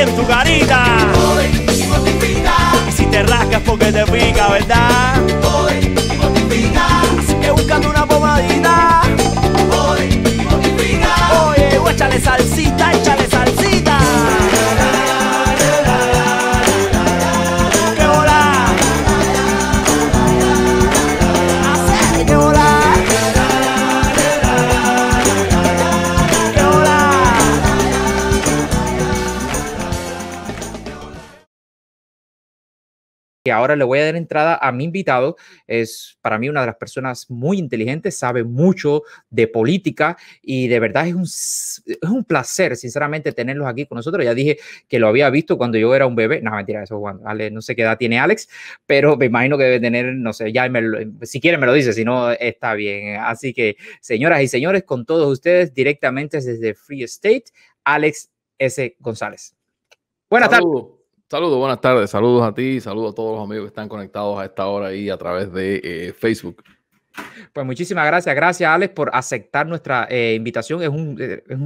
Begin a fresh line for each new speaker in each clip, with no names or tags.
en tu carita.
Hoy y mortifica.
Y si te rascas porque te pica, ¿verdad?
Hoy y mortifica.
Así que búscate una pomadita.
Hoy y mortifica.
Oye, o échale salsita, échale salsita. ¡Qué hola! ¡Hacer qué hola! ¡Qué hola!
Y ahora le voy a dar entrada a mi invitado. Es para mí una de las personas muy inteligentes, sabe mucho de política y de verdad es un placer, sinceramente, tenerlos aquí con nosotros. Ya dije que lo había visto cuando yo era un bebé. No, mentira, eso Juan. No sé qué edad tiene Alex, pero me imagino que debe tener, no sé, ya si quiere me lo dice, si no está bien. Así que, señoras y señores, con todos ustedes, directamente desde Free State, Alex S. González. Buenas tardes.
Saludos, buenas tardes. Saludos a ti, saludos a todos los amigos que están conectados a esta hora ahí a través de Facebook.
Pues muchísimas gracias. Gracias, Alex, por aceptar nuestra invitación. Es un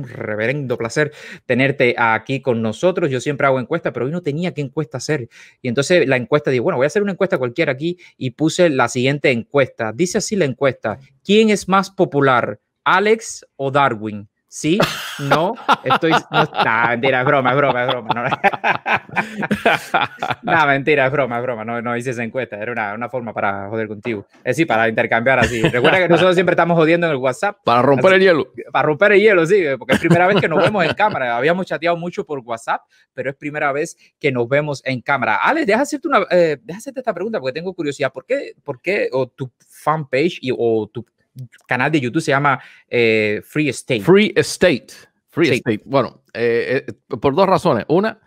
reverendo placer tenerte aquí con nosotros. Yo siempre hago encuestas, pero hoy no tenía qué encuesta hacer. Y entonces la encuesta, digo, bueno, voy a hacer una encuesta cualquiera aquí y puse la siguiente encuesta. Dice así la encuesta: ¿quién es más popular, Alex o Darwin? Sí, no, no, mentira, es broma. No, mentira, es broma. No hice esa encuesta, era una forma para joder contigo. Es decir, para intercambiar así. Recuerda que nosotros siempre estamos jodiendo en el WhatsApp.
Para romper el hielo.
Para romper el hielo, sí, porque es primera vez que nos vemos en cámara. Habíamos chateado mucho por WhatsApp, pero es primera vez que nos vemos en cámara. Alex, deja hacerte esta pregunta porque tengo curiosidad. ¿Por qué o tu fanpage o tu canal de YouTube se llama Free State?
Free State. Bueno, por dos razones. Una,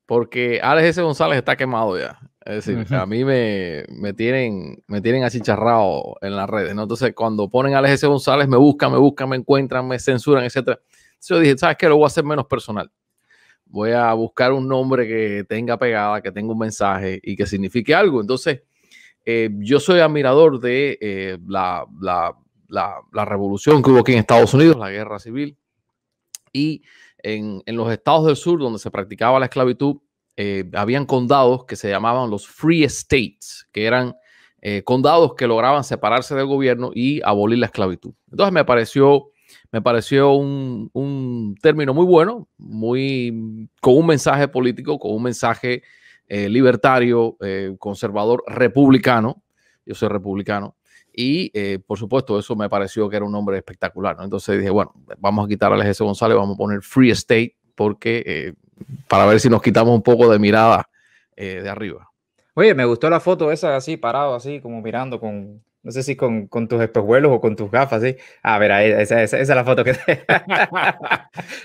porque Alex S. González está quemado ya. Es decir, a mí me tienen achicharrado en las redes, ¿no? Entonces, cuando ponen Alex S. González, me buscan, me encuentran, me censuran, etc. Entonces yo dije, ¿sabes qué? Lo voy a hacer menos personal. Voy a buscar un nombre que tenga pegada, que tenga un mensaje y que signifique algo. Entonces, yo soy admirador de la revolución que hubo aquí en Estados Unidos, la guerra civil, y en los estados del sur donde se practicaba la esclavitud, habían condados que se llamaban los Free States, que eran condados que lograban separarse del gobierno y abolir la esclavitud. Entonces me pareció un término muy bueno, con un mensaje político, con un mensaje libertario, conservador, republicano. Yo soy republicano. Y, por supuesto, eso me pareció que era un nombre espectacular, ¿no? Entonces dije, bueno, vamos a quitar a Alex S. González, vamos a poner Free State, porque para ver si nos quitamos un poco de mirada de arriba.
Oye, me gustó la foto esa así, parado así, como mirando no sé si con tus espejuelos o con tus gafas, ¿sí? A ver, esa es la foto que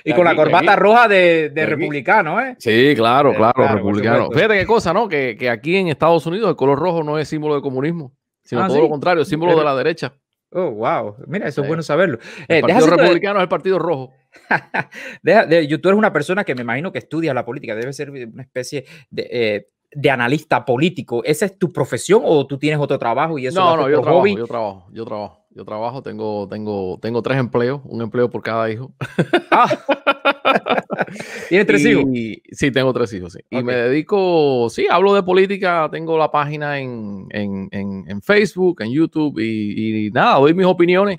y con la corbata roja de republicano, ¿eh?
Sí, claro, republicano. Fíjate qué cosa, ¿no? Que aquí en Estados Unidos el color rojo no es símbolo de comunismo, sino todo lo contrario, símbolo de la derecha.
Oh, wow. Mira, eso es bueno saberlo.
El Partido Republicano es el Partido Rojo.
Tú eres una persona que me imagino que estudia la política. Debe ser una especie de analista político. ¿Esa es tu profesión o tú tienes otro trabajo y eso
no, yo trabajo. Tengo 3 empleos, un empleo por cada hijo.
¿Tienes 3 hijos?
Sí, tengo 3 hijos, sí.
Okay.
Y me dedico, hablo de política, tengo la página en Facebook, en YouTube y nada, doy mis opiniones.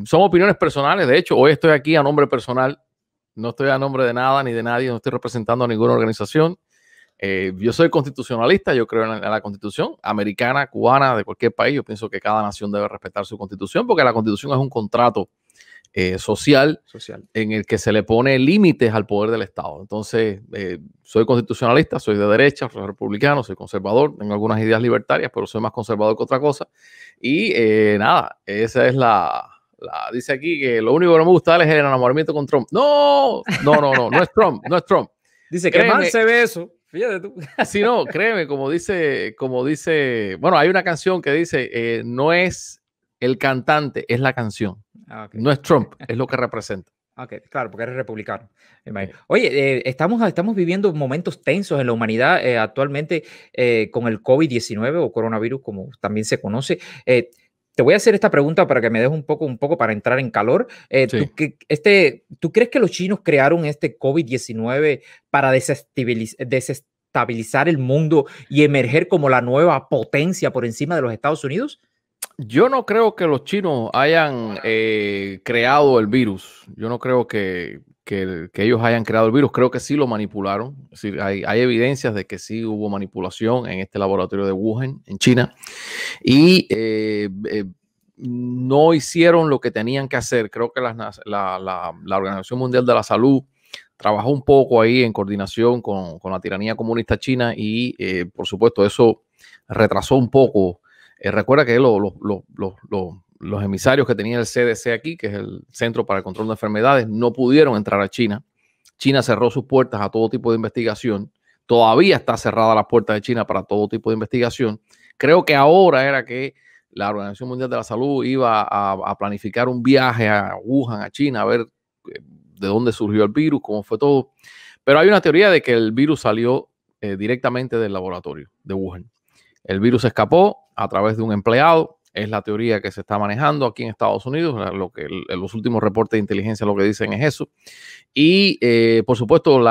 Son opiniones personales, de hecho, hoy estoy aquí a nombre personal, no estoy a nombre de nada ni de nadie, no estoy representando a ninguna organización. Yo soy constitucionalista, yo creo en la constitución americana, cubana, de cualquier país. Yo pienso que cada nación debe respetar su constitución porque la constitución es un contrato social en el que se le pone límites al poder del Estado. Entonces, soy constitucionalista, soy de derecha, soy republicano, soy conservador, tengo algunas ideas libertarias, pero soy más conservador que otra cosa. Y nada, esa es dice aquí que lo único que no me gusta es el enamoramiento con Trump. No es Trump.
Dice que mal se ve eso. Fíjate tú.
Sí, no, créeme, como dice, bueno, hay una canción que dice, no es el cantante, es la canción. Okay. No es Trump, es lo que representa.
Ok, claro, porque eres republicano. Oye, estamos viviendo momentos tensos en la humanidad actualmente con el COVID-19 o coronavirus, como también se conoce. te voy a hacer esta pregunta para que me des un poco para entrar en calor.
Sí.
¿Tú crees que los chinos crearon este COVID-19 para desestabilizar el mundo y emerger como la nueva potencia por encima de los Estados Unidos?
Yo no creo que los chinos hayan creado el virus. Yo no creo que ellos hayan creado el virus. Creo que sí lo manipularon. Es decir, hay evidencias de que sí hubo manipulación en este laboratorio de Wuhan, en China. Y no hicieron lo que tenían que hacer. Creo que la Organización Mundial de la Salud trabajó un poco ahí en coordinación con la tiranía comunista china y, por supuesto, eso retrasó un poco. Recuerda que los emisarios que tenía el CDC aquí, que es el Centro para el Control de Enfermedades, no pudieron entrar a China. China cerró sus puertas a todo tipo de investigación. Todavía está cerrada las puertas de China para todo tipo de investigación. Creo que ahora era que la Organización Mundial de la Salud iba a planificar un viaje a Wuhan, a China, a ver de dónde surgió el virus, cómo fue todo. Pero hay una teoría de que el virus salió directamente del laboratorio de Wuhan. El virus escapó a través de un empleado. Es la teoría que se está manejando aquí en Estados Unidos. Los últimos reportes de inteligencia lo que dicen es eso. Y, por supuesto,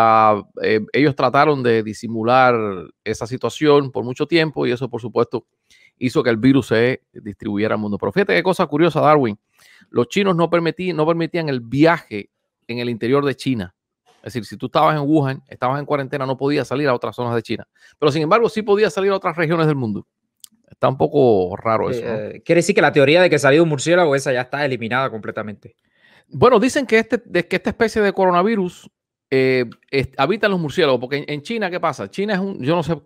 ellos trataron de disimular esa situación por mucho tiempo y eso, por supuesto, hizo que el virus se distribuyera al mundo. Pero fíjate qué cosa curiosa, Darwin. Los chinos no permitían el viaje en el interior de China. Es decir, si tú estabas en Wuhan, estabas en cuarentena, no podías salir a otras zonas de China. Pero, sin embargo, sí podías salir a otras regiones del mundo. Está un poco raro eso, ¿no?
Quiere decir que la teoría de que salió un murciélago, esa ya está eliminada completamente.
Bueno, dicen que esta especie de coronavirus habita en los murciélagos, porque en China, ¿qué pasa? China es yo no sé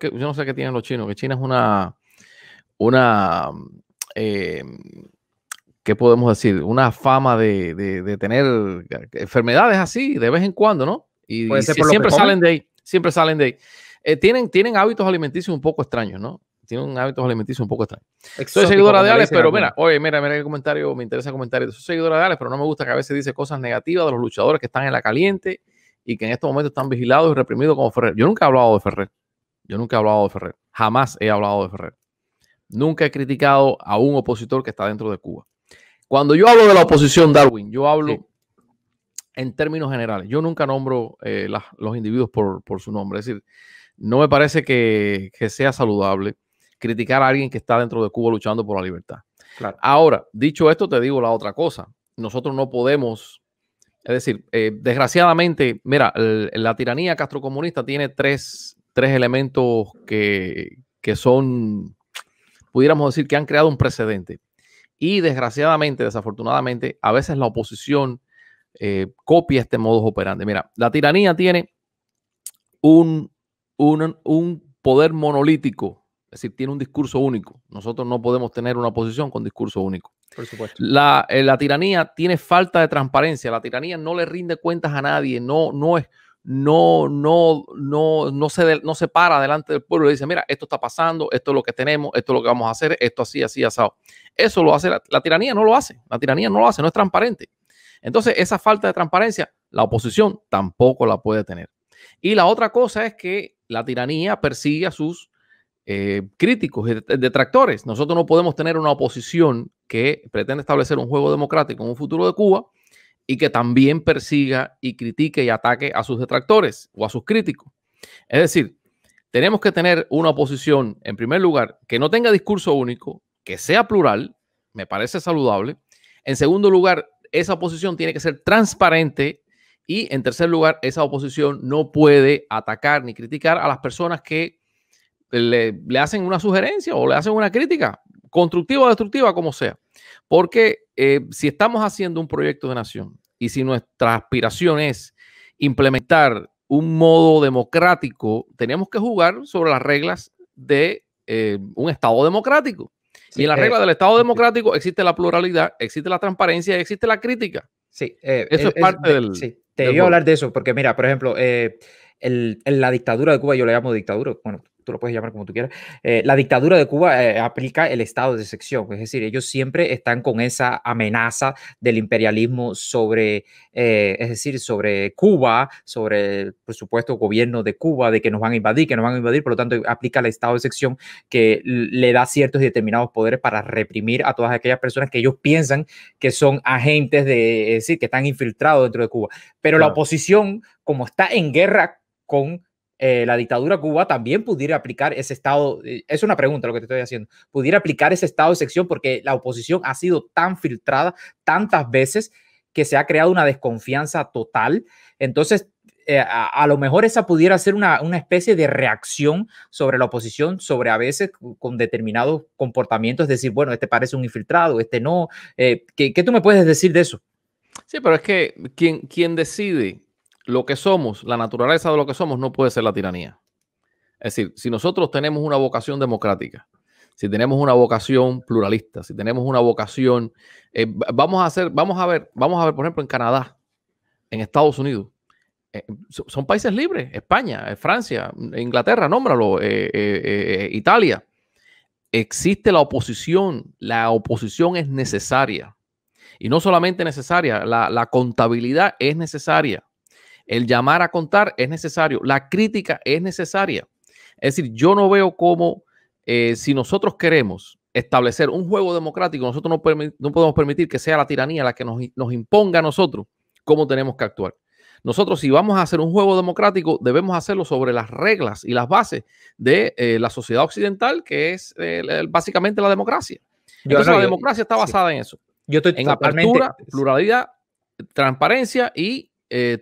qué tienen los chinos, que China es ¿qué podemos decir? Una fama de tener enfermedades así de vez en cuando, ¿no? Y siempre salen de ahí. Tienen hábitos alimenticios un poco extraños, ¿no? Tienen hábitos alimenticios un poco extraños. Soy seguidora de Alex, pero mira el comentario, me interesa el comentario. Soy seguidora de Alex, pero no me gusta que a veces dice cosas negativas de los luchadores que están en la caliente y que en estos momentos están vigilados y reprimidos como Ferrer. Yo nunca he hablado de Ferrer. Jamás he hablado de Ferrer. Nunca he criticado a un opositor que está dentro de Cuba. Cuando yo hablo de la oposición, Darwin, yo hablo en términos generales. Yo nunca nombro los individuos por su nombre. Es decir, no me parece que sea saludable criticar a alguien que está dentro de Cuba luchando por la libertad.
Claro.
Ahora, dicho esto, te digo la otra cosa. Nosotros no podemos, es decir, desgraciadamente, mira, la tiranía castrocomunista tiene tres elementos que son, pudiéramos decir, que han creado un precedente. Y desgraciadamente, desafortunadamente, a veces la oposición copia este modus operandi. Mira, la tiranía tiene un poder monolítico. Es decir, tiene un discurso único. Nosotros no podemos tener una oposición con discurso único.
Por supuesto.
La tiranía tiene falta de transparencia. La tiranía no le rinde cuentas a nadie. No se para delante del pueblo y le dice, mira, esto está pasando, esto es lo que tenemos, esto es lo que vamos a hacer, esto así, asado. Eso lo hace la tiranía, no lo hace. La tiranía no lo hace, no es transparente. Entonces, esa falta de transparencia, la oposición tampoco la puede tener. Y la otra cosa es que la tiranía persigue a sus críticos y detractores. Nosotros no podemos tener una oposición que pretende establecer un juego democrático en un futuro de Cuba y que también persiga y critique y ataque a sus detractores o a sus críticos. Es decir, tenemos que tener una oposición, en primer lugar, que no tenga discurso único, que sea plural, me parece saludable. En segundo lugar, esa oposición tiene que ser transparente y, en tercer lugar, esa oposición no puede atacar ni criticar a las personas que le hacen una sugerencia o le hacen una crítica, constructiva o destructiva, como sea. Porque si estamos haciendo un proyecto de nación y si nuestra aspiración es implementar un modo democrático, tenemos que jugar sobre las reglas de un Estado democrático. Sí, y en las reglas del Estado democrático existe la pluralidad, existe la transparencia y existe la crítica.
Sí,
eso es parte del...
Sí, te iba a hablar de eso porque, mira, por ejemplo, la dictadura de Cuba, yo le llamo dictadura, bueno, tú lo puedes llamar como tú quieras, la dictadura de Cuba aplica el estado de excepción, es decir, ellos siempre están con esa amenaza del imperialismo sobre, es decir, sobre Cuba, sobre, por supuesto, el gobierno de Cuba, de que nos van a invadir, por lo tanto, aplica el estado de excepción que le da ciertos y determinados poderes para reprimir a todas aquellas personas que ellos piensan que son agentes de, es decir, que están infiltrados dentro de Cuba. Pero la oposición, como está en guerra con la dictadura de Cuba, también pudiera aplicar ese estado, es una pregunta lo que te estoy haciendo, pudiera aplicar ese estado de excepción porque la oposición ha sido tan filtrada tantas veces que se ha creado una desconfianza total. Entonces, a lo mejor esa pudiera ser una especie de reacción sobre la oposición, sobre a veces con determinados comportamientos, es decir, bueno, este parece un infiltrado, este no. ¿Qué tú me puedes decir de eso?
Sí, pero es que quien decide lo que somos, la naturaleza de lo que somos, no puede ser la tiranía. Es decir, si nosotros tenemos una vocación democrática, si tenemos una vocación pluralista, si tenemos una vocación, vamos a ver, por ejemplo, en Canadá, en Estados Unidos, son países libres, España, Francia, Inglaterra, nómbralo, Italia. Existe la oposición es necesaria. Y no solamente necesaria, la contabilidad es necesaria. El llamar a contar es necesario. La crítica es necesaria. Es decir, yo no veo cómo si nosotros queremos establecer un juego democrático, nosotros no podemos permitir que sea la tiranía la que nos imponga a nosotros cómo tenemos que actuar. Nosotros, si vamos a hacer un juego democrático, debemos hacerlo sobre las reglas y las bases de la sociedad occidental, que es básicamente la democracia. Entonces, la democracia está basada en eso.
Yo estoy
en apertura, pluralidad, transparencia y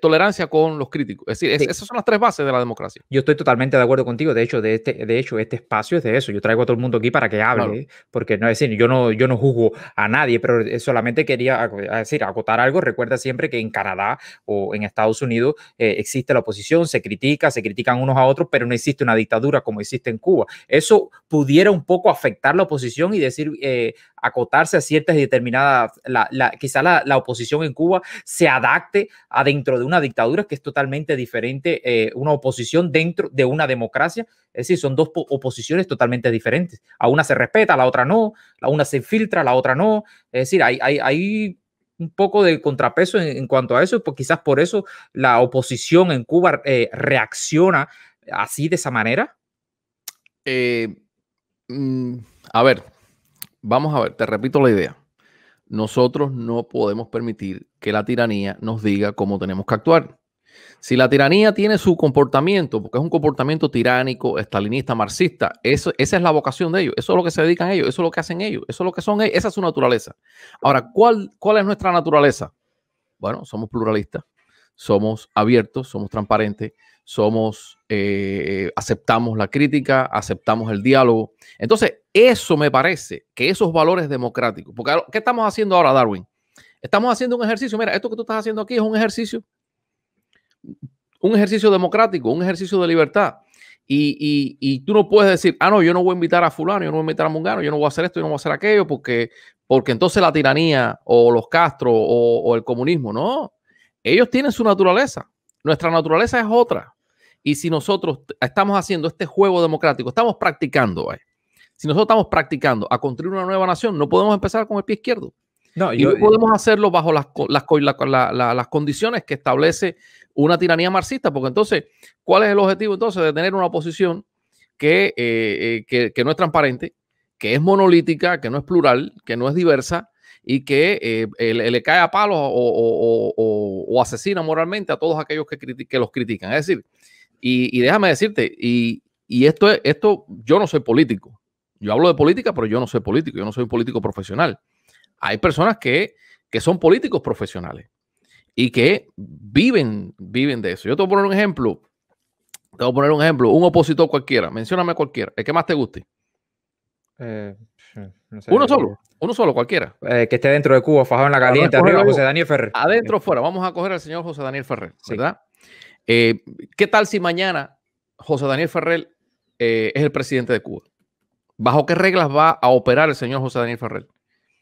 tolerancia con los críticos. Es decir, esas son las tres bases de la democracia.
Yo estoy totalmente de acuerdo contigo. De hecho, este espacio es de eso. Yo traigo a todo el mundo aquí para que hable, claro. Porque no es decir, yo no juzgo a nadie, pero solamente quería decir, acotar algo. Recuerda siempre que en Canadá o en Estados Unidos existe la oposición, se critican unos a otros, pero no existe una dictadura como existe en Cuba. Eso pudiera un poco afectar la oposición y decir, acotarse a ciertas y determinadas, quizá la oposición en Cuba se adapte a dentro de una dictadura que es totalmente diferente, una oposición dentro de una democracia. Es decir, son dos oposiciones totalmente diferentes. A una se respeta, a la otra no, a una se filtra, a la otra no. Es decir, hay un poco de contrapeso en cuanto a eso, pues quizás por eso la oposición en Cuba reacciona así, de esa manera.
A ver, vamos a ver, te repito la idea. Nosotros no podemos permitir que la tiranía nos diga cómo tenemos que actuar. Si la tiranía tiene su comportamiento, porque es un comportamiento tiránico, estalinista, marxista, esa es la vocación de ellos, eso es lo que se dedican ellos, eso es lo que hacen ellos, eso es lo que son ellos, esa es su naturaleza. Ahora, ¿cuál es nuestra naturaleza? Bueno, somos pluralistas, somos abiertos, somos transparentes, aceptamos la crítica, aceptamos el diálogo. Entonces, eso me parece que esos valores democráticos, porque ¿qué estamos haciendo ahora, Darwin? Estamos haciendo un ejercicio. Mira, esto que tú estás haciendo aquí es un ejercicio democrático, un ejercicio de libertad. Y tú no puedes decir, no, yo no voy a invitar a fulano, yo no voy a invitar a Mungano, yo no voy a hacer esto, yo no voy a hacer aquello, porque entonces la tiranía o los Castro o el comunismo, no. Ellos tienen su naturaleza. Nuestra naturaleza es otra. Y si nosotros estamos haciendo este juego democrático, estamos practicando, si nosotros estamos practicando a construir una nueva nación, no podemos empezar con el pie izquierdo. No podemos hacerlo bajo las condiciones que establece una tiranía marxista, porque entonces, ¿cuál es el objetivo entonces de tener una oposición que no es transparente, que es monolítica, que no es plural, que no es diversa y que le cae a palos o asesina moralmente a todos aquellos que los critican? Es decir, y déjame decirte, y esto yo no soy político. Yo hablo de política, pero yo no soy político, yo no soy un político profesional. Hay personas que son políticos profesionales y que viven de eso. Yo te voy a poner un ejemplo. Un opositor cualquiera. Mencióname cualquiera. El que más te guste. No sé, uno solo, cualquiera.
Que esté dentro de Cuba, fajado en la caliente, arriba, José Daniel Ferrer.
Adentro o fuera. Vamos a coger al señor José Daniel Ferrer, ¿verdad? Sí. ¿Qué tal si mañana José Daniel Ferrer es el presidente de Cuba? ¿Bajo qué reglas va a operar el señor José Daniel Ferrer?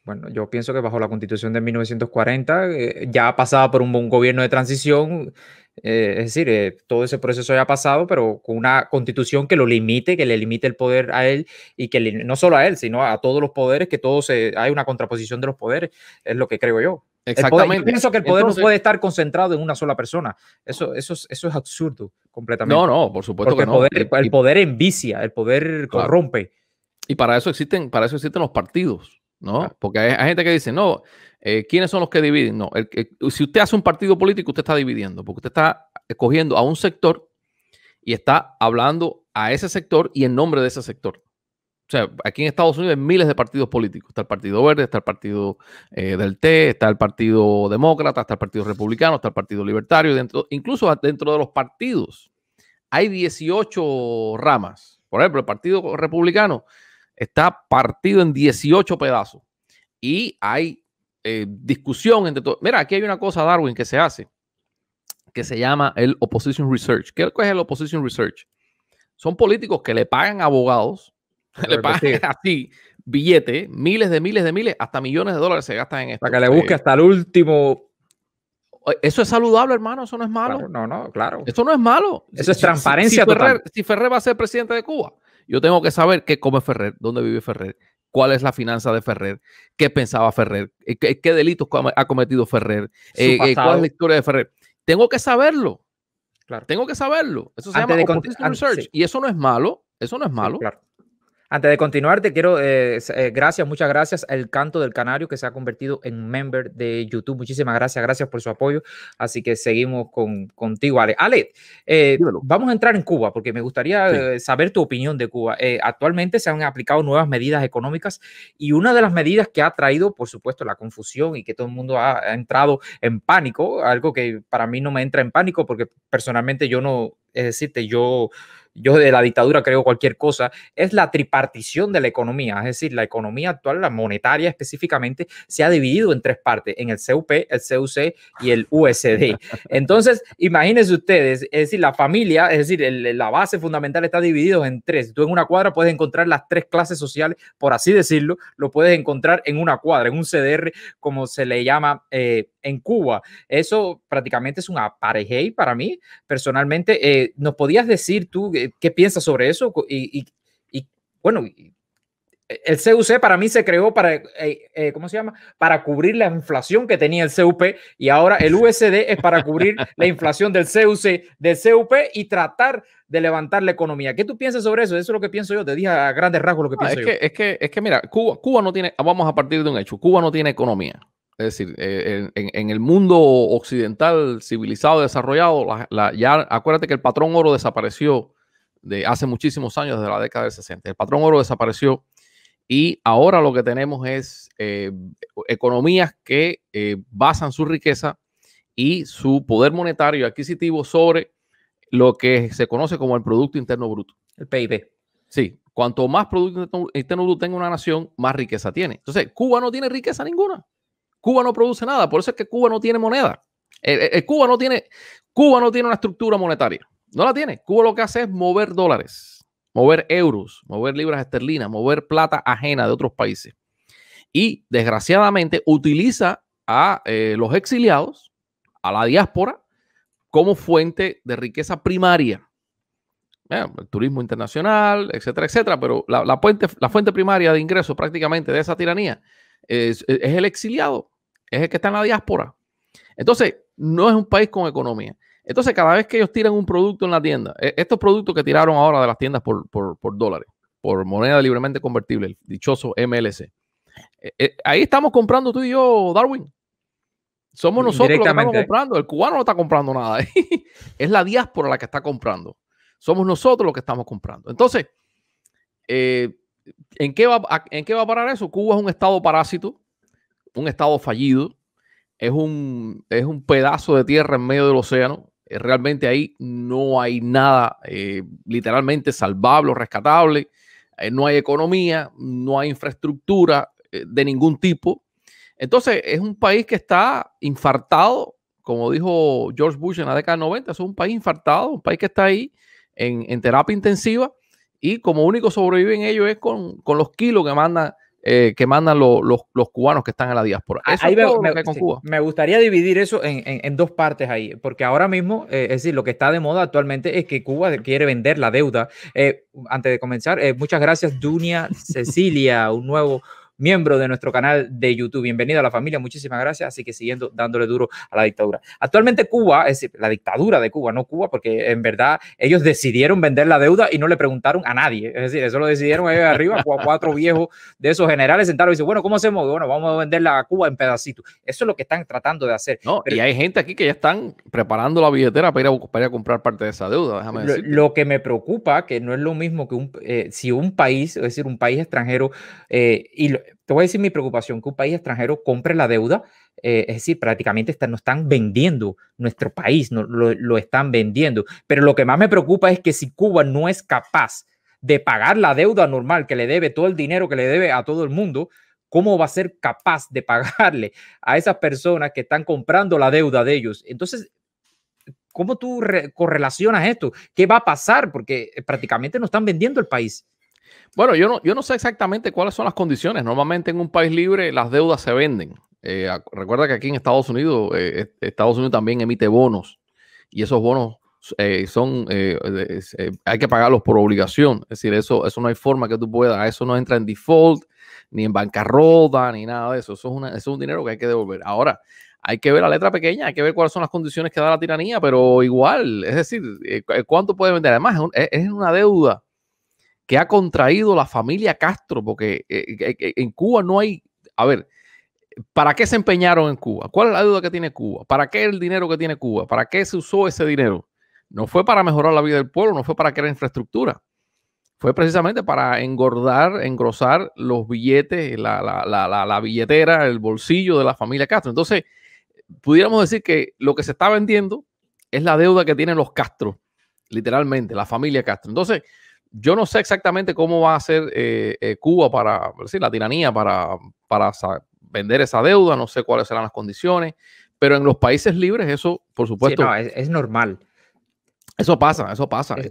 Bueno, yo pienso que bajo la Constitución de 1940 ya pasaba por un gobierno de transición, es decir, todo ese proceso ya ha pasado, pero con una constitución que lo limite, que le limite el poder a él y que no solo a él, sino a todos los poderes, que hay una contraposición de los poderes, es lo que creo yo.
Exactamente.
Yo pienso que el poder no puede estar concentrado en una sola persona. Eso es absurdo completamente.
No, por supuesto
porque
que no.
El poder envicia, el poder corrompe.
Y para eso existen los partidos, ¿no? Claro. Porque hay gente que dice, no, ¿quiénes son los que dividen? No, si usted hace un partido político, usted está dividiendo, porque usted está escogiendo a un sector y está hablando a ese sector y en nombre de ese sector. O sea, aquí en Estados Unidos hay miles de partidos políticos. Está el Partido Verde, está el Partido del Té, está el Partido Demócrata, está el Partido Republicano, está el Partido Libertario. Incluso dentro de los partidos hay 18 ramas. Por ejemplo, el Partido Republicano está partido en 18 pedazos. Y hay discusión entre todos. Mira, aquí hay una cosa, Darwin, que se hace, que se llama el Opposition Research. ¿Qué es el Opposition Research? Son políticos que le pagan abogados, le pagan así billetes, miles, hasta millones de dólares se gastan en esto.
Para que le busque hasta el último.
Eso es saludable, hermano, eso no es malo.
Claro, claro.
Eso no es malo.
Eso es transparencia total.
Si Ferrer va a ser presidente de Cuba, yo tengo que saber qué come Ferrer, dónde vive Ferrer, cuál es la finanza de Ferrer, qué pensaba Ferrer, qué delitos ha cometido Ferrer, cuál es la historia de Ferrer. Tengo que saberlo. Claro. Tengo que saberlo. Eso se llama Opposition Research. Sí. Y eso no es malo. Eso no es malo.
Sí, claro. Antes de continuar, te quiero, muchas gracias al Canto del Canario, que se ha convertido en member de YouTube. Muchísimas gracias por su apoyo. Así que seguimos contigo, Ale. Ale, vamos a entrar en Cuba, porque me gustaría saber tu opinión de Cuba. Actualmente se han aplicado nuevas medidas económicas y una de las medidas que ha traído, por supuesto, la confusión y que todo el mundo ha entrado en pánico, algo que para mí no me entra en pánico, porque personalmente yo no, es decirte, yo de la dictadura creo cualquier cosa, es la tripartición de la economía. Es decir, la economía actual, la monetaria específicamente, se ha dividido en tres partes, en el CUP, el CUC y el USD. Entonces, imagínense ustedes, es decir, la familia, es decir, la base fundamental está dividida en tres. Tú en una cuadra puedes encontrar las tres clases sociales, por así decirlo, lo puedes encontrar en una cuadra, en un CDR, como se le llama en Cuba. Eso prácticamente es un apartheid para mí, personalmente. ¿Nos podías decir tú qué piensas sobre eso? Y bueno, el CUC para mí se creó para, ¿cómo se llama? Para cubrir la inflación que tenía el CUP, y ahora el USD es para cubrir la inflación del CUP y tratar de levantar la economía. ¿Qué tú piensas sobre eso? Eso es lo que pienso yo. Te dije a grandes rasgos lo que pienso yo.
Es que mira, Cuba no tiene, vamos a partir de un hecho, Cuba no tiene economía. Es decir, en el mundo occidental civilizado, desarrollado, ya acuérdate que el patrón oro desapareció de hace muchísimos años, desde la década del 60. El patrón oro desapareció y ahora lo que tenemos es economías que basan su riqueza y su poder monetario y adquisitivo sobre lo que se conoce como el Producto Interno Bruto.
El PIB.
Sí, cuanto más Producto Interno Bruto tenga una nación, más riqueza tiene. Entonces, Cuba no tiene riqueza ninguna. Cuba no produce nada, por eso es que Cuba no tiene moneda. Cuba no tiene una estructura monetaria. No la tiene. Cuba lo que hace es mover dólares, mover euros, mover libras esterlinas, mover plata ajena de otros países. Y desgraciadamente utiliza a los exiliados, a la diáspora, como fuente de riqueza primaria. El turismo internacional, etcétera, etcétera. Pero la fuente primaria de ingresos prácticamente de esa tiranía es el exiliado, es el que está en la diáspora. Entonces, no es un país con economía. Entonces, cada vez que ellos tiran un producto en la tienda, estos productos que tiraron ahora de las tiendas por dólares, por moneda libremente convertible, el dichoso MLC, ahí estamos comprando tú y yo, Darwin. Somos nosotros los que estamos comprando. El cubano no está comprando nada. Es la diáspora la que está comprando. Somos nosotros los que estamos comprando. Entonces, ¿en qué va a parar eso? Cuba es un estado parásito, un estado fallido, es un pedazo de tierra en medio del océano. Realmente ahí no hay nada literalmente salvable o rescatable. No hay economía, no hay infraestructura de ningún tipo. Entonces es un país que está infartado, como dijo George Bush en la década del 90. Es un país infartado, un país que está ahí en terapia intensiva, y como único sobreviven ellos es con los kilos que mandan que mandan los cubanos que están en la diáspora. Eso
Ahí
es todo lo que hay con
sí,
Cuba.
me gustaría dividir eso en dos partes ahí, porque ahora mismo, es decir, lo que está de moda actualmente es que Cuba quiere vender la deuda. Antes de comenzar, muchas gracias, Dunia Cecilia, un nuevo miembro de nuestro canal de YouTube. Bienvenido a la familia, muchísimas gracias. Así que siguiendo dándole duro a la dictadura. Actualmente Cuba, es decir, la dictadura de Cuba, no Cuba, porque en verdad ellos decidieron vender la deuda y no le preguntaron a nadie. Es decir, eso lo decidieron ellos arriba, cuatro viejos de esos generales sentados y dicen, bueno, ¿cómo hacemos? Bueno, vamos a venderla a Cuba en pedacitos. Eso es lo que están tratando de hacer.
No,
pero,
y hay gente aquí que ya están preparando la billetera para ir a comprar parte de esa deuda, déjame decirte.
Lo que me preocupa, que no es lo mismo que si un país, es decir, un país extranjero, te voy a decir mi preocupación, que un país extranjero compre la deuda, es decir, prácticamente nos están vendiendo nuestro país, no, lo están vendiendo. Pero lo que más me preocupa es que si Cuba no es capaz de pagar la deuda normal que le debe, todo el dinero que le debe a todo el mundo, ¿cómo va a ser capaz de pagarle a esas personas que están comprando la deuda de ellos? Entonces, ¿cómo tú correlacionas esto? ¿Qué va a pasar? Porque prácticamente nos están vendiendo el país.
Bueno, yo no sé exactamente cuáles son las condiciones. Normalmente en un país libre las deudas se venden. Recuerda que aquí en Estados Unidos también emite bonos y esos bonos hay que pagarlos por obligación. Es decir, eso no hay forma que tú puedas. Eso no entra en default, ni en bancarrota, ni nada de eso. Eso es un dinero que hay que devolver. Ahora, hay que ver la letra pequeña, hay que ver cuáles son las condiciones que da la tiranía, pero igual, es decir, ¿cuánto puede vender? Además, es una deuda que ha contraído la familia Castro, porque en Cuba no hay, a ver, ¿para qué se empeñaron en Cuba? ¿Cuál es la deuda que tiene Cuba? ¿Para qué el dinero que tiene Cuba? ¿Para qué se usó ese dinero? No fue para mejorar la vida del pueblo, no fue para crear infraestructura. Fue precisamente para engrosar los billetes, la billetera, el bolsillo de la familia Castro. Entonces, pudiéramos decir que lo que se está vendiendo es la deuda que tienen los Castro, literalmente, la familia Castro. Entonces, yo no sé exactamente cómo va a hacer Cuba para, decir, la tiranía para vender esa deuda, no sé cuáles serán las condiciones, pero en los países libres eso, por supuesto.
Sí, no, es normal.
Eso pasa.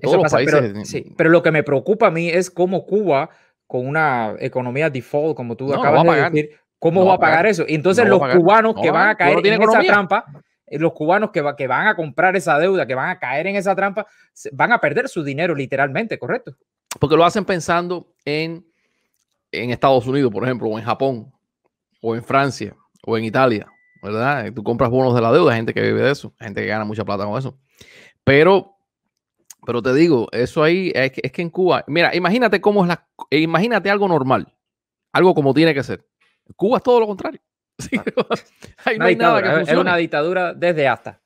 Todos los países.
Pero lo que me preocupa a mí es cómo Cuba, con una economía default, como tú acabas de decir, ¿cómo va a pagar eso? Y entonces los cubanos que van a caer en esa trampa, los cubanos que van a comprar esa deuda, que van a caer en esa trampa, van a perder su dinero literalmente, ¿correcto?
Porque lo hacen pensando en Estados Unidos, por ejemplo, o en Japón, o en Francia, o en Italia, ¿verdad? Tú compras bonos de la deuda, hay gente que vive de eso, hay gente que gana mucha plata con eso. Pero te digo, eso ahí es que en Cuba, mira, imagínate imagínate algo normal, algo como tiene que ser. Cuba es todo lo contrario. Sí, ahí no hay nada que funcione.
Es una dictadura desde hasta.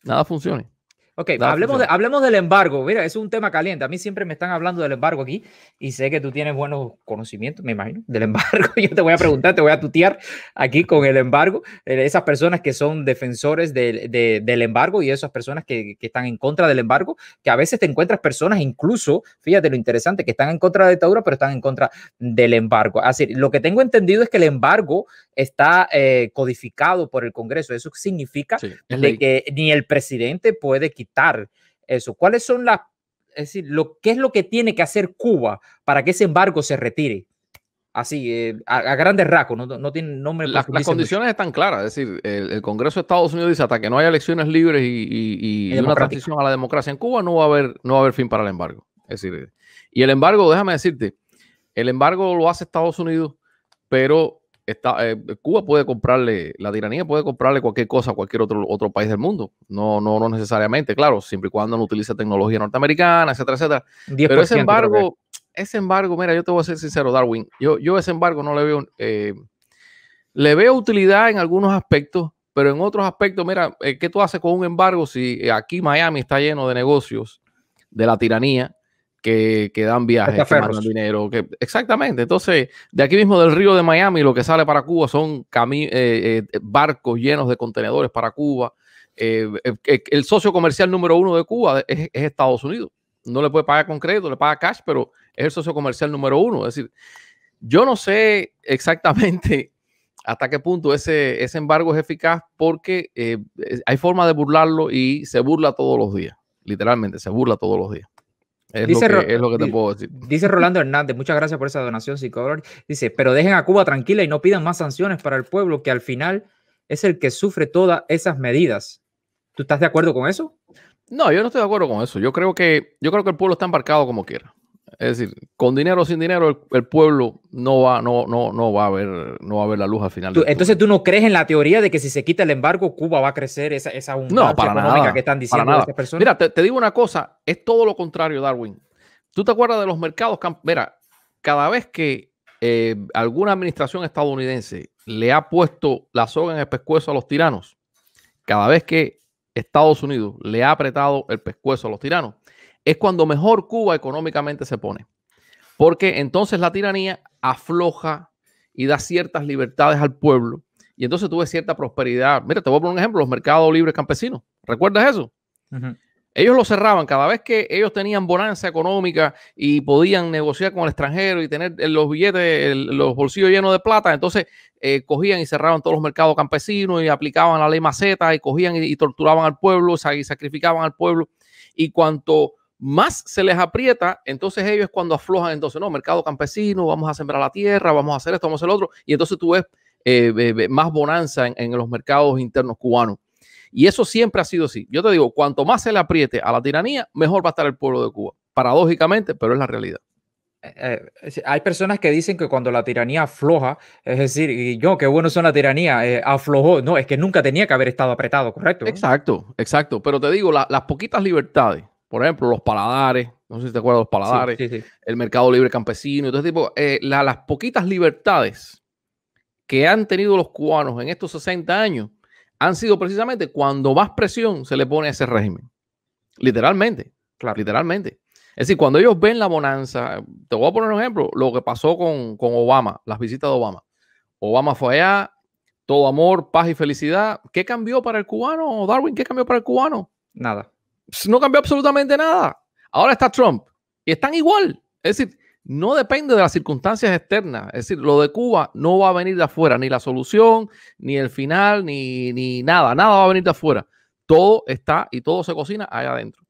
Nada funcione.
Ok, hablemos del embargo. Mira, es un tema caliente. A mí siempre me están hablando del embargo aquí y sé que tú tienes buenos conocimientos, me imagino, del embargo. Yo te voy a preguntar, te voy a tutear aquí con el embargo. Esas personas que son defensores del embargo y esas personas que están en contra del embargo, que a veces te encuentras personas incluso, fíjate lo interesante, que están en contra de la dictadura, pero están en contra del embargo. Así, lo que tengo entendido es que el embargo está codificado por el Congreso. Eso significa que ni el presidente puede quitar eso. ¿Cuáles son es decir, qué es lo que tiene que hacer Cuba para que ese embargo se retire? Así, a grandes rasgos,
las condiciones están claras, es decir, el Congreso de Estados Unidos dice hasta que no haya elecciones libres y una transición a la democracia en Cuba, no va a haber fin para el embargo. Es decir, y el embargo, déjame decirte, el embargo lo hace Estados Unidos, pero Cuba puede comprarle, la tiranía puede comprarle cualquier cosa a cualquier otro país del mundo. No necesariamente, claro, siempre y cuando no utilice tecnología norteamericana, etcétera, etcétera. Pero ese embargo, mira, yo te voy a ser sincero, Darwin, yo ese embargo no le veo utilidad en algunos aspectos, pero en otros aspectos, mira, ¿qué tú haces con un embargo si aquí Miami está lleno de negocios de la tiranía? Que dan viajes, que mandan dinero. Exactamente. Entonces, de aquí mismo del río de Miami, lo que sale para Cuba son barcos llenos de contenedores para Cuba. El socio comercial número 1 de Cuba es Estados Unidos. No le puede pagar con crédito, le paga cash, pero es el socio comercial número 1. Es decir, yo no sé exactamente hasta qué punto ese embargo es eficaz porque hay forma de burlarlo y se burla todos los días. Literalmente, se burla todos los días. Es
Dice,
es lo que te puedo decir.
dice Rolando Hernández, muchas gracias por esa donación, psicólogo. Dice, pero dejen a Cuba tranquila y no pidan más sanciones para el pueblo, que al final es el que sufre todas esas medidas. ¿Tú estás de acuerdo con eso?
No, yo no estoy de acuerdo con eso. Yo creo que el pueblo está embarcado como quiera. Es decir, con dinero o sin dinero, el pueblo no va a ver la luz al final.
Entonces, ¿tú no crees en la teoría de que si se quita el embargo, Cuba va a crecer esa abundancia económica que están diciendo estas personas?
Mira, te digo una cosa, es todo lo contrario, Darwin. ¿Tú te acuerdas de los mercados? Mira, cada vez que alguna administración estadounidense le ha puesto la soga en el pescuezo a los tiranos, cada vez que Estados Unidos le ha apretado el pescuezo a los tiranos, es cuando mejor Cuba económicamente se pone. Porque entonces la tiranía afloja y da ciertas libertades al pueblo. Y entonces tuve cierta prosperidad. Mira, te voy a poner un ejemplo, los mercados libres campesinos. ¿Recuerdas eso? Ellos lo cerraban cada vez que ellos tenían bonanza económica y podían negociar con el extranjero y tener los billetes, los bolsillos llenos de plata. Entonces cogían y cerraban todos los mercados campesinos y aplicaban la ley Maceta y cogían y torturaban al pueblo y sacrificaban al pueblo. Y cuanto más se les aprieta, entonces ellos es cuando aflojan. Entonces, no, mercado campesino, vamos a sembrar la tierra, vamos a hacer esto, vamos a hacer lo otro. Y entonces tú ves más bonanza en los mercados internos cubanos. Y eso siempre ha sido así. Yo te digo, cuanto más se le apriete a la tiranía, mejor va a estar el pueblo de Cuba. Paradójicamente, pero es la realidad.
Hay personas que dicen que cuando la tiranía afloja, es decir, y yo, qué bueno son la tiranía, aflojó. No, es que nunca tenía que haber estado apretado, ¿correcto?
Exacto, exacto. Pero te digo, las poquitas libertades, por ejemplo, los paladares, no sé si te acuerdas de los paladares,
sí.
el mercado libre campesino, todo ese tipo, las poquitas libertades que han tenido los cubanos en estos 60 años han sido precisamente cuando más presión se le pone a ese régimen. Literalmente,
Claro.
literalmente. Es decir, cuando ellos ven la bonanza, te voy a poner un ejemplo, lo que pasó con Obama, las visitas de Obama. Obama fue allá, todo amor, paz y felicidad. ¿Qué cambió para el cubano, Darwin? ¿Qué cambió para el cubano?
Nada.
No cambió absolutamente nada. Ahora está Trump y están igual. Es decir, no depende de las circunstancias externas. Es decir, lo de Cuba no va a venir de afuera, ni la solución, ni el final, ni nada. Nada va a venir de afuera. Todo está y todo se cocina allá adentro.